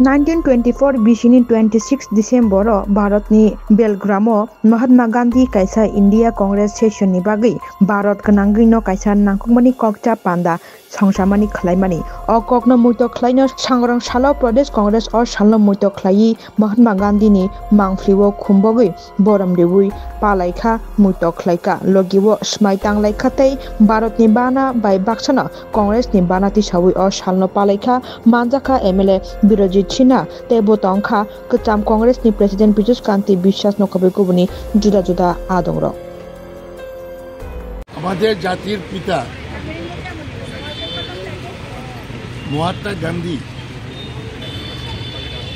1924 बिसिनि 26 डिसेम्बर भारतनि बेलग्रामो महात्मा गांधी कायसा इंडिया कांग्रेस सेसननि बागै भारत गनांगैनो कायसा नांखुमनि ककचा पांदा संसामानि खलायमानि अ ककनो मुइतो खलायनो सांग्रां सालो प्रदेश कांग्रेस और सालो मुइतो खलायि महात्मा गांधीनि मांफ्लिवो खुमबोगै बरम देवुइ पालायखा मुइतो खलायका लगिवो स्माइतां लायखातै भारतनि बाना बाय बाक्साना कांग्रेसनि बानाति सावै और सालनो पालायखा मानजाखा एमएलए बिरजित छिना तेबो तंखा कचाम कांग्रेसनि प्रेसिडेंट पीयूष कांति বিশ্বাস नकबेकुबनि जुदा जुदा आदंर আমাদের জাতির পিতা মহাত্মা গান্ধী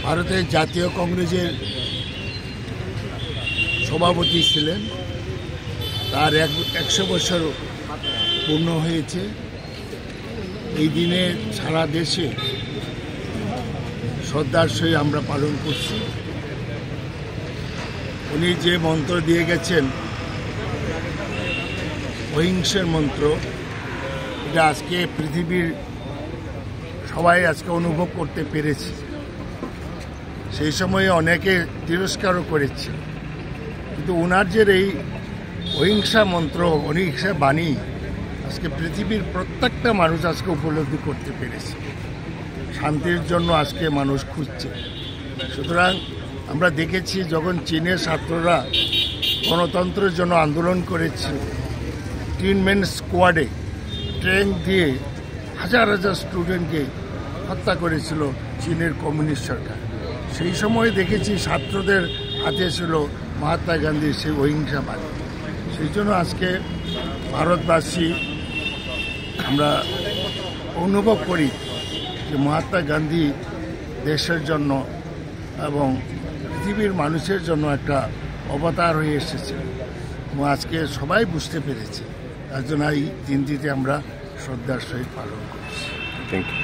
ভারতের জাতীয় কংগ্রেসের সভাপতি ছিলেন। তার 100 বছর পূর্ণ হয়েছে। এই দিনে সারা দেশে শ্রদ্ধার সহিত আমরা পালন করছি। উনি যে মন্ত্র দিয়ে গেছেন অহিংসার মন্ত্র, এটা আজকে পৃথিবীর সবাই আজকে অনুভব করতে পেরেছে। সেই সময়ে অনেকে তিরস্কারও করেছে, কিন্তু ওনার যে এই অহিংসা মন্ত্র, অহিংসা বাণী আজকে পৃথিবীর প্রত্যেকটা মানুষ আজকে উপলব্ধি করতে পেরেছে। শান্তির জন্য আজকে মানুষ খুঁজছে। সুতরাং আমরা দেখেছি যখন চীনের ছাত্ররা গণতন্ত্রের জন্য আন্দোলন করেছে, 3 ম্যান স্কোয়াডে ট্রেন দিয়ে হাজার হাজার স্টুডেন্টকে হত্যা করেছিল চীনের কমিউনিস্ট সরকার। সেই সময় দেখেছি ছাত্রদের হাতে ছিল মহাত্মা গান্ধীর সেই অহিংসা বাণী। সেই জন্য আজকে ভারতবাসী আমরা অনুভব করি যে মহাত্মা গান্ধী দেশের জন্য এবং পৃথিবীর মানুষের জন্য একটা অবতার হয়ে এসেছে এবং আজকে সবাই বুঝতে পেরেছে। তার জন্য এই দিনটিতে আমরা শ্রদ্ধার সহিত পালন করছি। Thank you.